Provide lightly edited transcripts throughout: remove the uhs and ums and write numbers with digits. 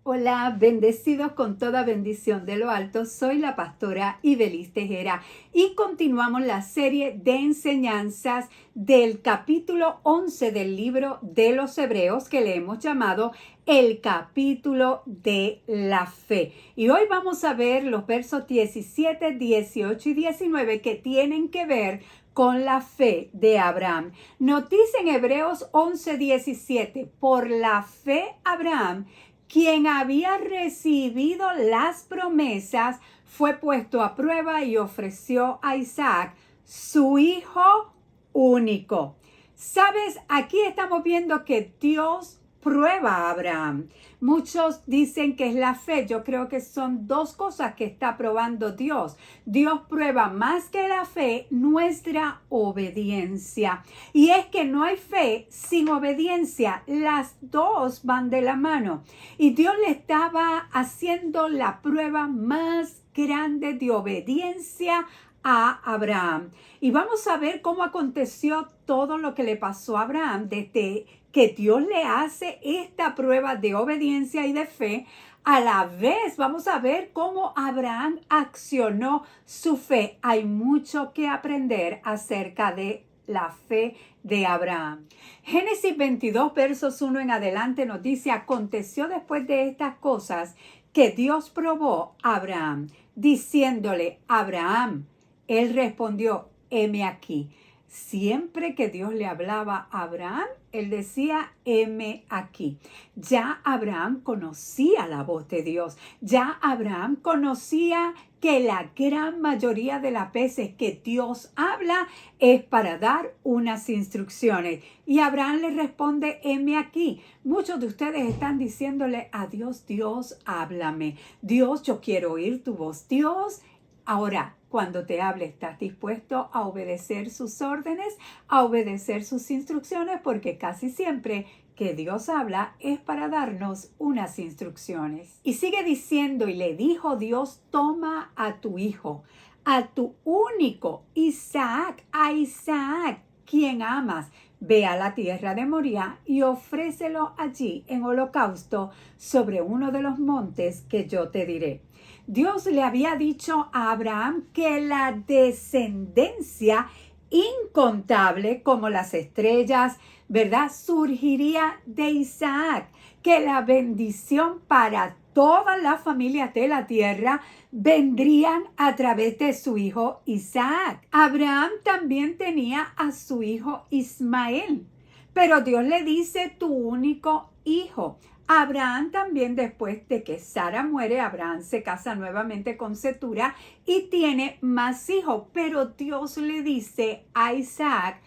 Hola, bendecidos con toda bendición de lo alto. Soy la pastora Ibelis Tejera y continuamos la serie de enseñanzas del capítulo 11 del libro de los Hebreos que le hemos llamado el capítulo de la fe. Y hoy vamos a ver los versos 17, 18 y 19 que tienen que ver con la fe de Abraham. Nos dice en Hebreos 11, 17, por la fe Abraham, quien había recibido las promesas, fue puesto a prueba y ofreció a Isaac, su hijo único. ¿Sabes? Aquí estamos viendo que Dios prueba a Abraham. Muchos dicen que es la fe. Yo creo que son dos cosas que está probando Dios. Dios prueba más que la fe nuestra obediencia. Y es que no hay fe sin obediencia. Las dos van de la mano. Y Dios le estaba haciendo la prueba más grande de obediencia a Abraham. Y vamos a ver cómo aconteció todo lo que le pasó a Abraham desde que Dios le hace esta prueba de obediencia y de fe. A la vez vamos a ver cómo Abraham accionó su fe. Hay mucho que aprender acerca de la fe de Abraham. Génesis 22 versos 1 en adelante nos dice: aconteció después de estas cosas que Dios probó a Abraham, diciéndole: Abraham. Él respondió: heme aquí. Siempre que Dios le hablaba a Abraham, él decía: heme aquí. Ya Abraham conocía la voz de Dios. Ya Abraham conocía que la gran mayoría de las veces que Dios habla es para dar unas instrucciones. Y Abraham le responde: heme aquí. Muchos de ustedes están diciéndole a Dios: Dios, háblame. Dios, yo quiero oír tu voz. Dios, ahora, cuando te hable, ¿estás dispuesto a obedecer sus órdenes, a obedecer sus instrucciones? Porque casi siempre que Dios habla es para darnos unas instrucciones. Y sigue diciendo: y le dijo Dios: toma a tu hijo, a tu único Isaac, a Isaac, quien amas. Ve a la tierra de Moría y ofrécelo allí en holocausto sobre uno de los montes que yo te diré. Dios le había dicho a Abraham que la descendencia incontable como las estrellas, ¿verdad?, surgiría de Isaac, que la bendición para todas las familias de la tierra vendrían a través de su hijo Isaac. Abraham también tenía a su hijo Ismael, pero Dios le dice: tu único hijo. Abraham también, después de que Sara muere, Abraham se casa nuevamente con Cetura y tiene más hijos, pero Dios le dice a Isaac: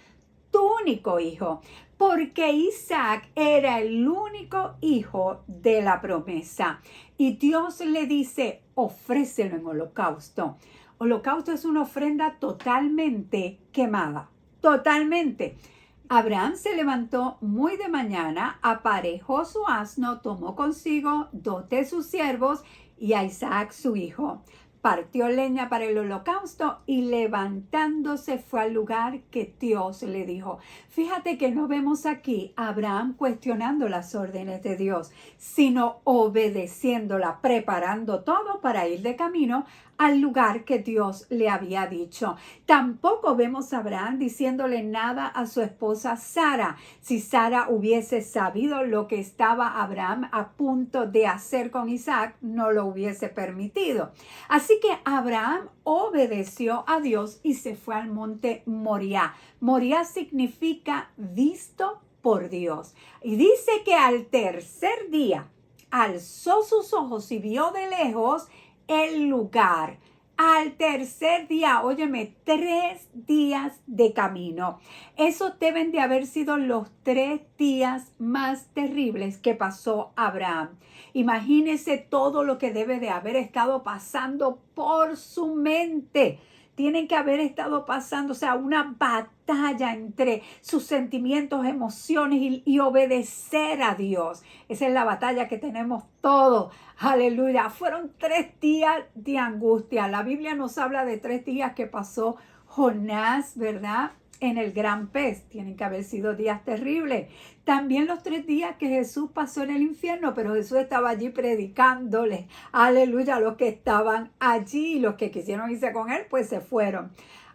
tu único hijo, porque Isaac era el único hijo de la promesa. Y Dios le dice: ofrécelo en holocausto. Holocausto es una ofrenda totalmente quemada, totalmente. Abraham se levantó muy de mañana, aparejó su asno, tomó consigo 2 de sus siervos y a Isaac su hijo. Partió leña para el holocausto y levantándose fue al lugar que Dios le dijo. Fíjate que no vemos aquí a Abraham cuestionando las órdenes de Dios, sino obedeciéndola, preparando todo para ir de camino al lugar que Dios le había dicho. Tampoco vemos a Abraham diciéndole nada a su esposa Sara. Si Sara hubiese sabido lo que estaba Abraham a punto de hacer con Isaac, no lo hubiese permitido. Así que Abraham obedeció a Dios y se fue al monte Moriah. Moriah significa visto por Dios. Y dice que al tercer día alzó sus ojos y vio de lejos el lugar. Al tercer día, óyeme, 3 días de camino. Esos deben de haber sido los 3 días más terribles que pasó Abraham. Imagínese todo lo que debe de haber estado pasando por su mente. Tienen que haber estado pasando, o sea, una batalla entre sus sentimientos, emociones y obedecer a Dios. Esa es la batalla que tenemos todos. Aleluya. Fueron 3 días de angustia. La Biblia nos habla de 3 días que pasó Jonás, ¿verdad?, en el gran pez. Tienen que haber sido días terribles. También los 3 días que Jesús pasó en el infierno, pero Jesús estaba allí predicándole, aleluya, a los que estaban allí, los que quisieron irse con él, pues se fueron.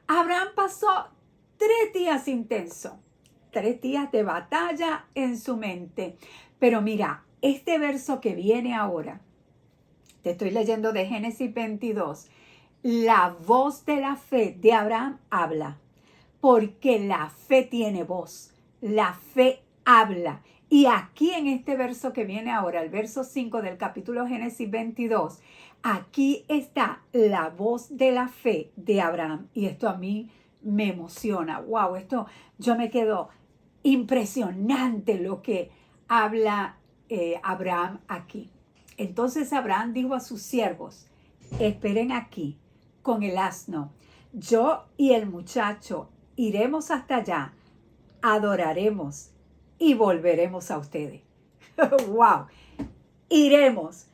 Abraham pasó 3 días intensos, 3 días de batalla en su mente. Pero mira, este verso que viene ahora, te estoy leyendo de Génesis 22, la voz de la fe de Abraham habla, porque la fe tiene voz, la fe habla. Y aquí en este verso que viene ahora, el verso 5 del capítulo Génesis 22, aquí está la voz de la fe de Abraham. Y esto a mí me emociona. Wow, esto yo me quedo impresionante lo que habla Abraham aquí. Entonces Abraham dijo a sus siervos, esperen aquí con el asno. Yo y el muchacho iremos hasta allá, adoraremos y volveremos a ustedes. ¡Wow! Iremos,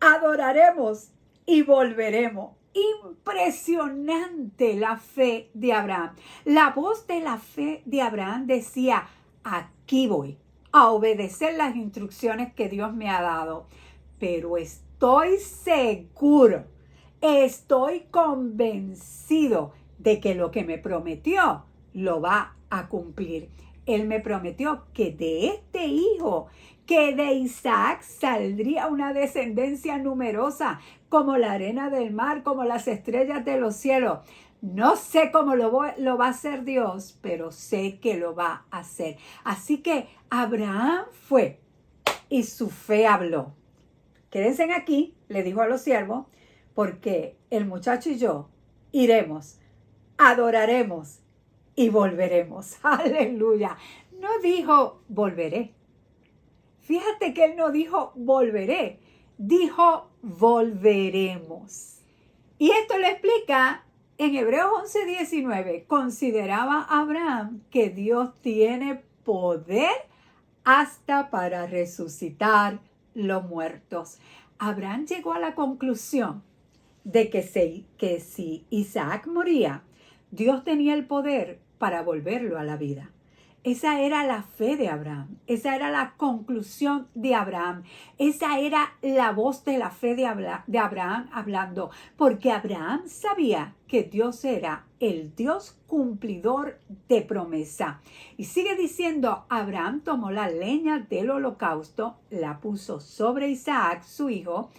adoraremos y volveremos. Impresionante la fe de Abraham. La voz de la fe de Abraham decía, aquí voy a obedecer las instrucciones que Dios me ha dado. Pero estoy seguro, estoy convencido de que lo que me prometió lo va a cumplir. Él me prometió que de este hijo, que de Isaac saldría una descendencia numerosa como la arena del mar, como las estrellas de los cielos. No sé cómo lo va a hacer Dios, pero sé que lo va a hacer. Así que Abraham fue y su fe habló. Quédense aquí, le dijo a los siervos, porque el muchacho y yo iremos, adoraremos y volveremos. Aleluya. No dijo volveré. Fíjate que él no dijo volveré, dijo volveremos. Y esto le explica en Hebreos 11:19. Consideraba Abraham que Dios tiene poder hasta para resucitar los muertos. Abraham llegó a la conclusión de que si Isaac moría, Dios tenía el poder para volverlo a la vida. Esa era la fe de Abraham, esa era la conclusión de Abraham, esa era la voz de la fe de Abraham hablando, porque Abraham sabía que Dios era el Dios cumplidor de promesa. Y sigue diciendo, Abraham tomó la leña del holocausto, la puso sobre Isaac, su hijo,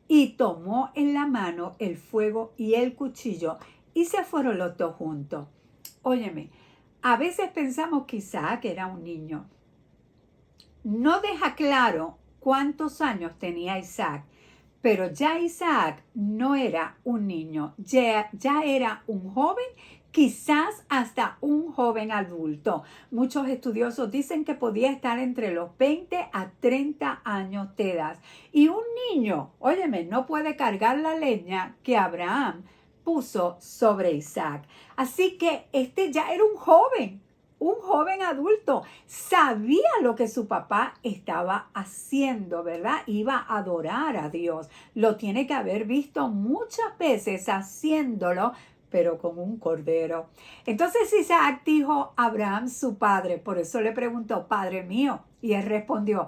y tomó en la mano el fuego y el cuchillo, y se fueron los dos juntos. Óyeme, a veces pensamos que Isaac era un niño. No deja claro cuántos años tenía Isaac, pero ya Isaac no era un niño, ya era un joven, quizás hasta un joven adulto. Muchos estudiosos dicen que podía estar entre los 20 a 30 años de edad. Y un niño, óyeme, no puede cargar la leña que Abraham puso sobre Isaac. Así que este ya era un joven adulto. Sabía lo que su papá estaba haciendo, ¿verdad? Iba a adorar a Dios. Lo tiene que haber visto muchas veces haciéndolo, pero con un cordero. Entonces Isaac dijo a Abraham, su padre, por eso le preguntó, Padre mío, y él respondió,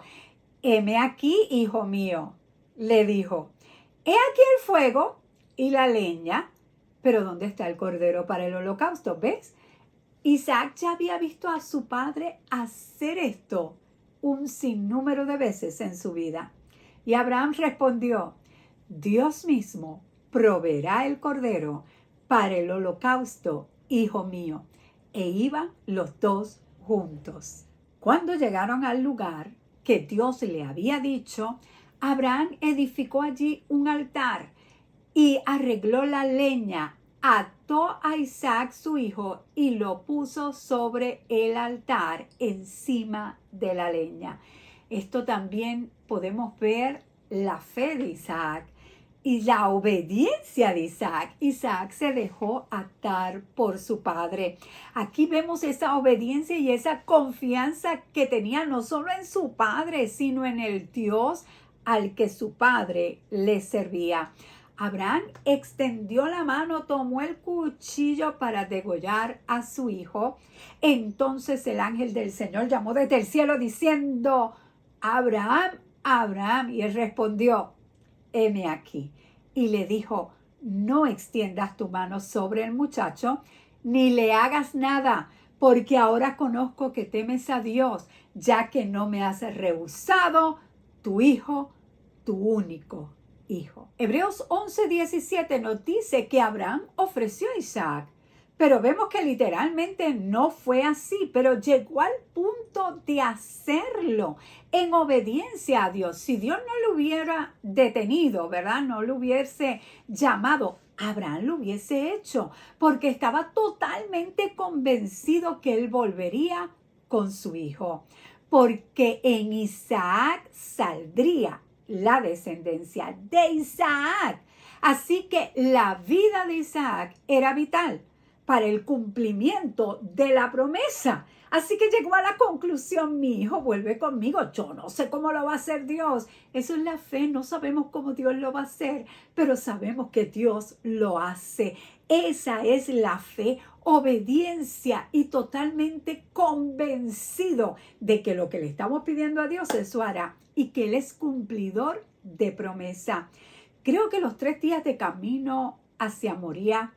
heme aquí, hijo mío. Le dijo, he aquí el fuego y la leña, pero ¿dónde está el cordero para el holocausto? ¿Ves? Isaac ya había visto a su padre hacer esto un sinnúmero de veces en su vida. Y Abraham respondió, Dios mismo proveerá el cordero para el holocausto, hijo mío. E iban los dos juntos. Cuando llegaron al lugar que Dios le había dicho, Abraham edificó allí un altar y arregló la leña, ató a Isaac su hijo y lo puso sobre el altar encima de la leña. Esto también podemos ver la fe de Isaac y la obediencia de Isaac. Isaac se dejó atar por su padre. Aquí vemos esa obediencia y esa confianza que tenía no solo en su padre, sino en el Dios al que su padre le servía. Abraham extendió la mano, tomó el cuchillo para degollar a su hijo. Entonces el ángel del Señor llamó desde el cielo diciendo: Abraham, Abraham. Y él respondió: heme aquí. Y le dijo: no extiendas tu mano sobre el muchacho, ni le hagas nada, porque ahora conozco que temes a Dios, ya que no me has rehusado tu hijo, tu único hijo. Hebreos 11:17 nos dice que Abraham ofreció a Isaac, pero vemos que literalmente no fue así, pero llegó al punto de hacerlo en obediencia a Dios. Si Dios no lo hubiera detenido, ¿verdad? No lo hubiese llamado, Abraham lo hubiese hecho, porque estaba totalmente convencido que él volvería con su hijo, porque en Isaac saldría la descendencia de Isaac. Así que la vida de Isaac era vital para el cumplimiento de la promesa. Así que llegó a la conclusión: mi hijo vuelve conmigo. Yo no sé cómo lo va a hacer Dios. Eso es la fe. No sabemos cómo Dios lo va a hacer, pero sabemos que Dios lo hace. Esa es la fe, obediencia y totalmente convencido de que lo que le estamos pidiendo a Dios, eso hará, y que Él es cumplidor de promesa. Creo que los 3 días de camino hacia Moría,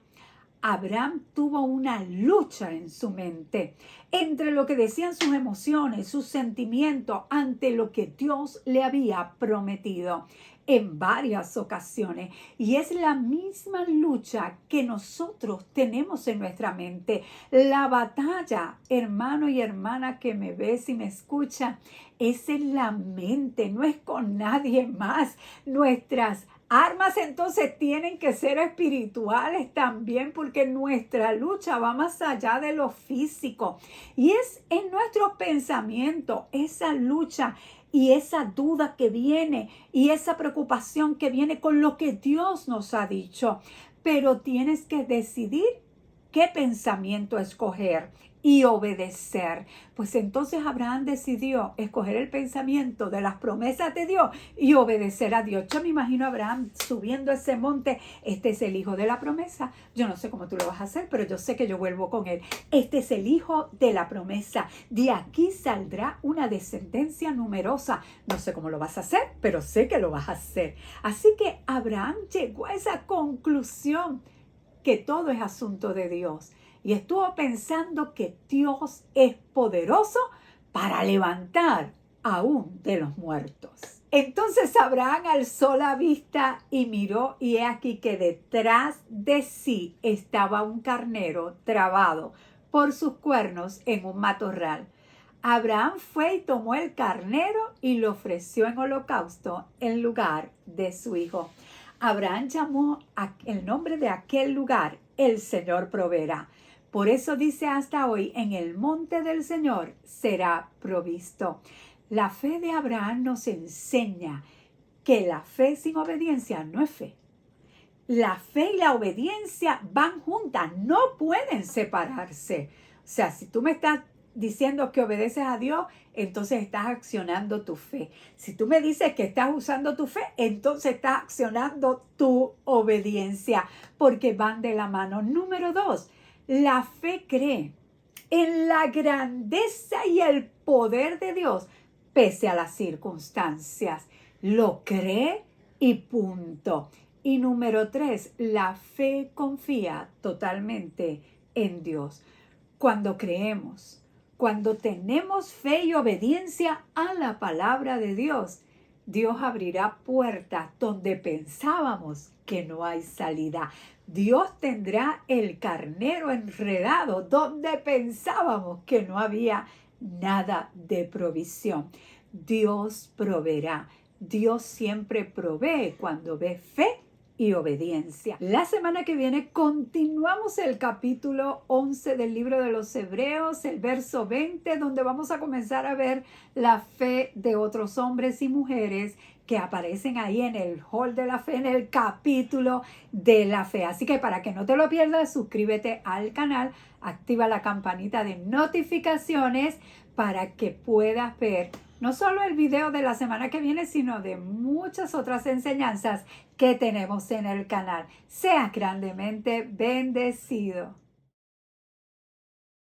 Abraham tuvo una lucha en su mente entre lo que decían sus emociones, sus sentimientos ante lo que Dios le había prometido en varias ocasiones. Y es la misma lucha que nosotros tenemos en nuestra mente. La batalla, hermano y hermana que me ves y me escucha, es en la mente, no es con nadie más. Nuestras armas entonces tienen que ser espirituales también, porque nuestra lucha va más allá de lo físico. Y es en nuestros pensamientos, esa lucha y esa duda que viene y esa preocupación que viene con lo que Dios nos ha dicho. Pero tienes que decidir qué pensamiento escoger y obedecer. Pues entonces Abraham decidió escoger el pensamiento de las promesas de Dios y obedecer a Dios. Yo me imagino a Abraham subiendo ese monte. Este es el hijo de la promesa. Yo no sé cómo tú lo vas a hacer, pero yo sé que yo vuelvo con él. Este es el hijo de la promesa. De aquí saldrá una descendencia numerosa. No sé cómo lo vas a hacer, pero sé que lo vas a hacer. Así que Abraham llegó a esa conclusión que todo es asunto de Dios. Y estuvo pensando que Dios es poderoso para levantar aún de los muertos. Entonces Abraham alzó la vista y miró, y he aquí que detrás de sí estaba un carnero trabado por sus cuernos en un matorral. Abraham fue y tomó el carnero y lo ofreció en holocausto en lugar de su hijo. Abraham llamó el nombre de aquel lugar: el Señor proveerá. Por eso dice hasta hoy: en el monte del Señor será provisto. La fe de Abraham nos enseña que la fe sin obediencia no es fe. La fe y la obediencia van juntas, no pueden separarse. O sea, si tú me estás diciendo que obedeces a Dios, entonces estás accionando tu fe. Si tú me dices que estás usando tu fe, entonces estás accionando tu obediencia, porque van de la mano. Número 2, la fe cree en la grandeza y el poder de Dios pese a las circunstancias. Lo cree y punto. Y número 3, la fe confía totalmente en Dios. Cuando creemos, cuando tenemos fe y obediencia a la palabra de Dios, Dios abrirá puertas donde pensábamos que no hay salida. Dios tendrá el carnero enredado donde pensábamos que no había nada de provisión. Dios proveerá. Dios siempre provee cuando ve fe y obediencia. La semana que viene continuamos el capítulo 11 del libro de los Hebreos, el verso 20, donde vamos a comenzar a ver la fe de otros hombres y mujeres que aparecen ahí en el hall de la fe, en el capítulo de la fe. Así que para que no te lo pierdas, suscríbete al canal, activa la campanita de notificaciones para que puedas ver no solo el video de la semana que viene, sino de muchas otras enseñanzas que tenemos en el canal. Seas grandemente bendecido.